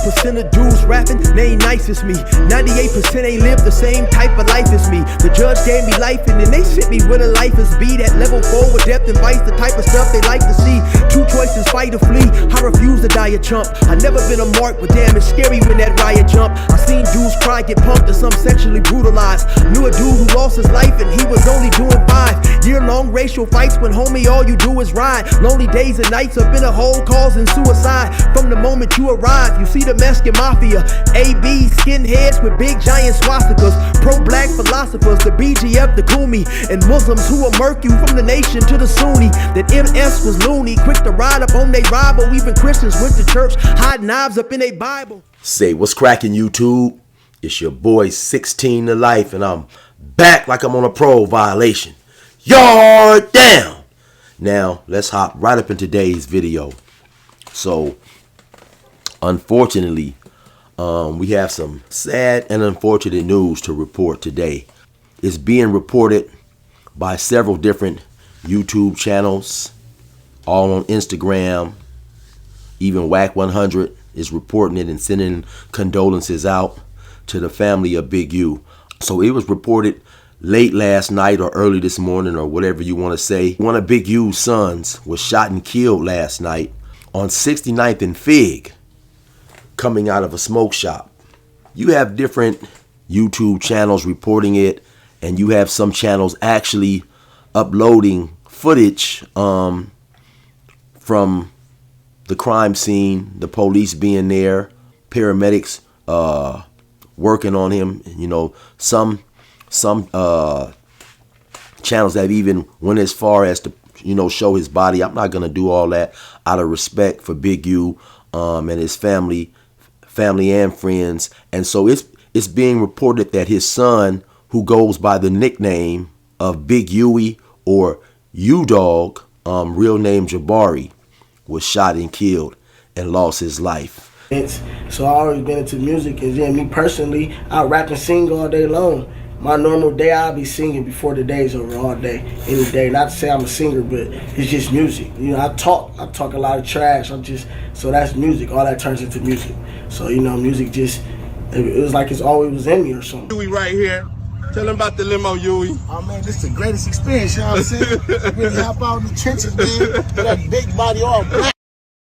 1% of dudes rapping, they ain't nice as me. 98% ain't live the same type of life as me. The judge gave me life and then they sent me where the life is be. That level 4 with depth and vice, the type of stuff they like to see. Two choices, fight or flee. I refuse to die a chump. I never been a mark, but damn, it's scary when that riot jump. I seen dudes cry, get pumped, and some sexually brutalized. Knew a dude who lost his life and he was only doing 5 year-long racial fights when homie all you do is ride. Lonely days and nights up in a hole causing suicide. From the moment you arrive, you see the Mexican mafia, AB skinheads with big giant swastikas, pro-black philosophers, the BGF, the Kumi, and Muslims who will murk you from the nation to the Sunni. That MS was loony, quick to ride up on they rival. Even Christians went to church, hide knives up in their Bible. Say, what's cracking, YouTube? It's your boy 16 to Life, and I'm back like I'm on a parole violation. Yard down. Now, let's hop right up in today's video. So, unfortunately, we have some sad and unfortunate news to report today. It's being reported by several different YouTube channels, all on Instagram. Even Whack 100 is reporting it and sending condolences out to the family of Big U. So it was reported late last night or early this morning or whatever you want to say. One of Big U's sons was shot and killed last night on 69th and Fig, coming out of a smoke shop. You have different YouTube channels reporting it, and you have some channels actually uploading footage from the crime scene, the police being there, paramedics working on him. You know, some channels have even went as far as to, you know, show his body. I'm not gonna do all that out of respect for Big U and his family and friends. And so it's being reported that his son, who goes by the nickname of Big Huey or U-Dog, real name Jabari, was shot and killed and lost his life. So I always been into music, and then me personally, I rap and sing all day long. My normal day, I'll be singing before the day's over all day, any day. Not to say I'm a singer, but it's just music. You know, I talk a lot of trash. So that's music. All that turns into music. So, you know, music just, it was like it's always was in me or something. Huey right here. Tell him about the limo, Huey. Oh man, this is the greatest experience, you know what I'm saying? Really hop out in the trenches, man. With that big body all black.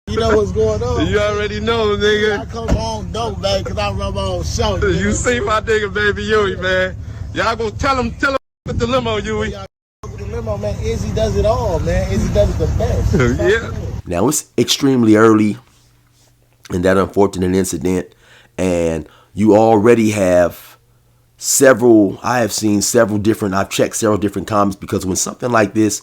You know what's going on. You already know, nigga. I come home dope, man, because I run my own show. You see my nigga, baby Huey, man. Y'all go tell him with the limo, Huey. With the limo, man. Izzy does it all, man. Izzy does it the best. Yeah. Now, it's extremely early in that unfortunate incident, and you already have I've checked several different comments, because when something like this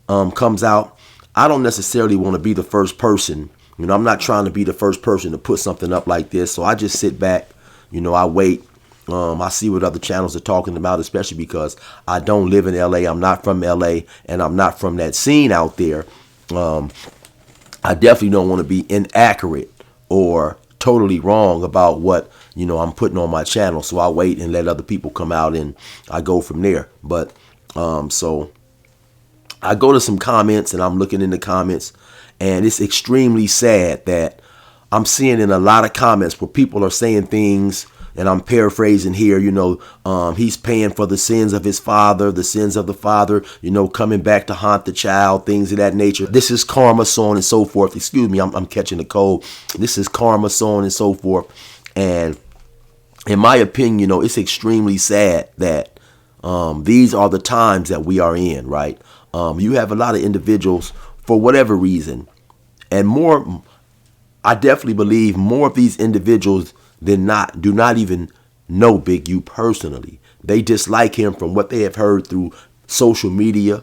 comes out, I don't necessarily want to be the first person. You know, I'm not trying to be the first person to put something up like this. So I just sit back, you know, I wait. I see what other channels are talking about, especially because I don't live in LA. I'm not from LA, and I'm not from that scene out there. I definitely don't want to be inaccurate or totally wrong about what, you know, I'm putting on my channel. So I wait and let other people come out, and I go from there. But so I go to some comments, and I'm looking in the comments, and it's extremely sad that I'm seeing in a lot of comments where people are saying things, and I'm paraphrasing here, you know, he's paying for the sins of his father, the sins of the father, you know, coming back to haunt the child, things of that nature. This is karma, so on and so forth. Excuse me, I'm catching a cold. This is karma, so on and so forth. And in my opinion, you know, it's extremely sad that these are the times that we are in, right? You have a lot of individuals, for whatever reason, and I definitely believe more of these individuals than not do not even know Big U personally. They dislike him from what they have heard through social media,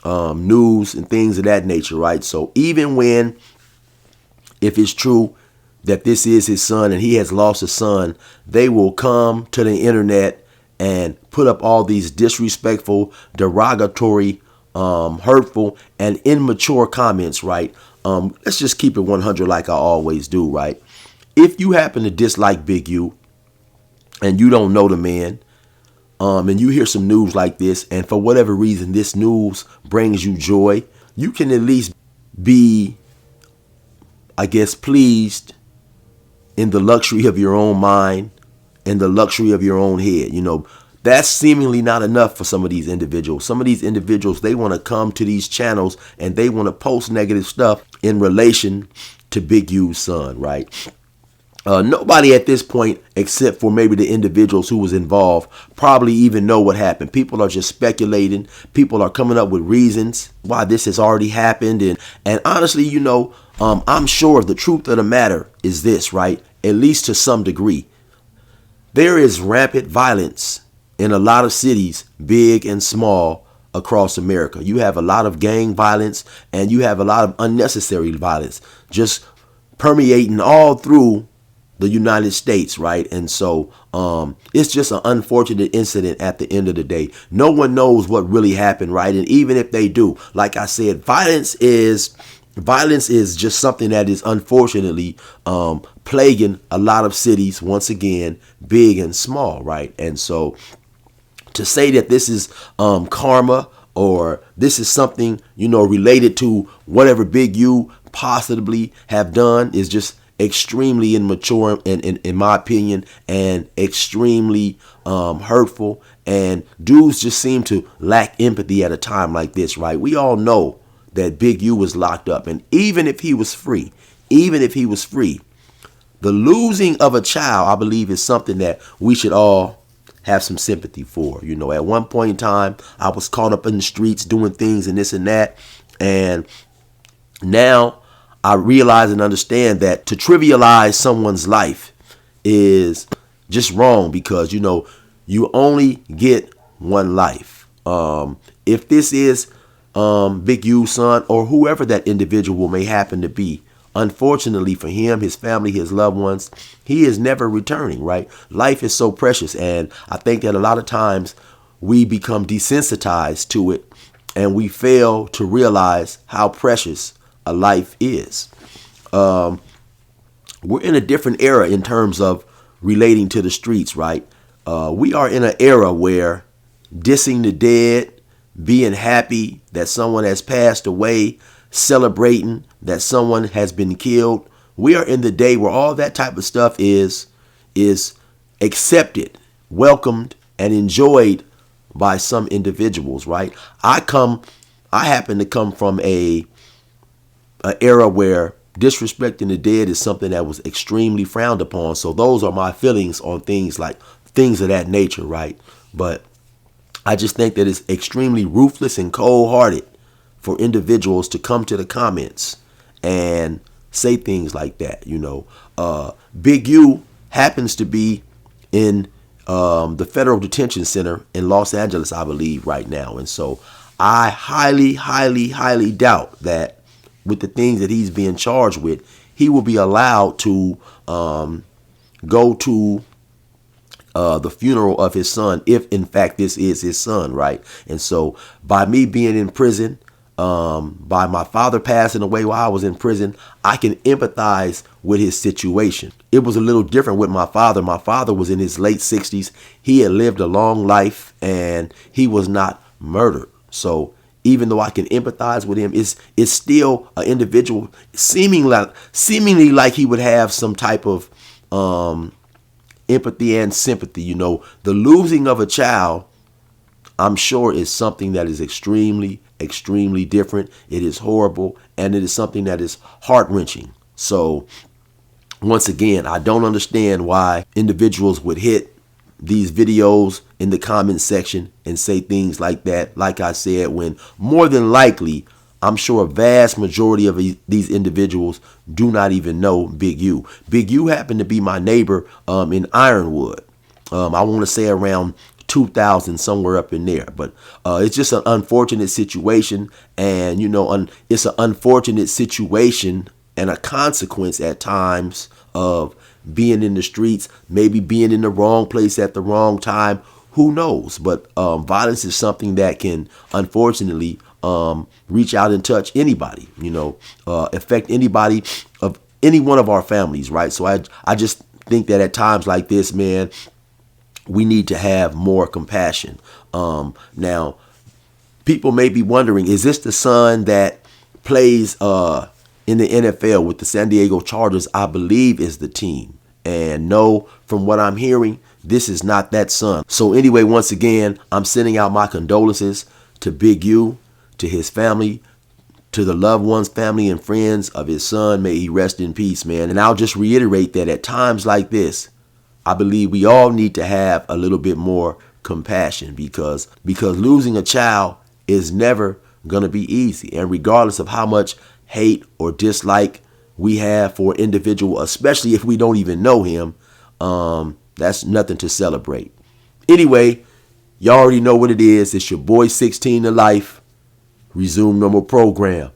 news, and things of that nature, right? So even if it's true that this is his son and he has lost a son, they will come to the internet and put up all these disrespectful, derogatory, hurtful, and immature comments, right? Let's just keep it 100 like I always do, right? If you happen to dislike Big U and you don't know the man, and you hear some news like this, and for whatever reason this news brings you joy, you can at least be, I guess, pleased in the luxury of your own mind, in the luxury of your own head. That's seemingly not enough for some of these individuals. Some of these individuals, they want to come to these channels and they want to post negative stuff in relation to Big U's son, right? Nobody at this point, except for maybe the individuals who was involved, probably even know what happened. People are just speculating. People are coming up with reasons why this has already happened. And honestly, I'm sure the truth of the matter is this, right? At least to some degree. There is rampant violence in a lot of cities, big and small, across America. You have a lot of gang violence and you have a lot of unnecessary violence just permeating all through the United States, right? And so it's just an unfortunate incident at the end of the day. No one knows what really happened, right? And even if they do, like I said, violence is just something that is unfortunately plaguing a lot of cities, once again, big and small, right? And so to say that this is karma or this is something, related to whatever Big U possibly have done is just extremely immature in my opinion, and extremely hurtful. And dudes just seem to lack empathy at a time like this, right? We all know that Big U was locked up, and even if he was free, the losing of a child, I believe, is something that we should all have some sympathy for. At one point in time, I was caught up in the streets doing things and this and that. And now I realize and understand that to trivialize someone's life is just wrong, because, you only get one life. If this is Big U's son or whoever that individual may happen to be, unfortunately for him, his family, his loved ones, he is never returning, right? Life is so precious. And I think that a lot of times we become desensitized to it and we fail to realize how precious a life is. We're in a different era in terms of relating to the streets, right? We are in an era where dissing the dead, being happy that someone has passed away, celebrating that someone has been killed. We are in the day where all that type of stuff is accepted, welcomed, and enjoyed by some individuals, right? I happen to come from an era where disrespecting the dead is something that was extremely frowned upon. So those are my feelings on things of that nature, right? But I just think that it's extremely ruthless and cold-hearted for individuals to come to the comments and say things like that. Big U happens to be in the federal detention center in Los Angeles, I believe, right now. And so I highly, highly, highly doubt that with the things that he's being charged with, he will be allowed to go to the funeral of his son, if in fact this is his son, right? And so by me being in prison, by my father passing away while I was in prison, I can empathize with his situation. It was a little different with my father. My father was in his late 60s. He had lived a long life and he was not murdered. So even though I can empathize with him, it's still an individual seemingly like he would have some type of empathy and sympathy. The losing of a child, I'm sure, is something that is extremely, extremely different. It is horrible, and it is something that is heart-wrenching. So once again, I don't understand why individuals would hit these videos in the comment section and say things like that. Like I said, when more than likely, I'm sure a vast majority of these individuals do not even know Big U. Big U happened to be my neighbor in Ironwood. I want to say around 2000, somewhere up in there. But it's just an unfortunate situation. And, it's an unfortunate situation and a consequence at times of being in the streets, maybe being in the wrong place at the wrong time. Who knows? But violence is something that can, unfortunately, reach out and touch anybody, affect anybody of any one of our families, right? So I just think that at times like this, man, we need to have more compassion. Now, people may be wondering, is this the son that plays in the NFL with the San Diego Chargers? I believe is the team. And no, from what I'm hearing, this is not that son. So anyway, once again, I'm sending out my condolences to Big U, to his family, to the loved ones, family, and friends of his son. May he rest in peace, man. And I'll just reiterate that at times like this, I believe we all need to have a little bit more compassion because losing a child is never going to be easy. And regardless of how much hate or dislike we have for an individual, especially if we don't even know him, that's nothing to celebrate. Anyway, y'all already know what it is. It's your boy 16 to Life. Resume normal program.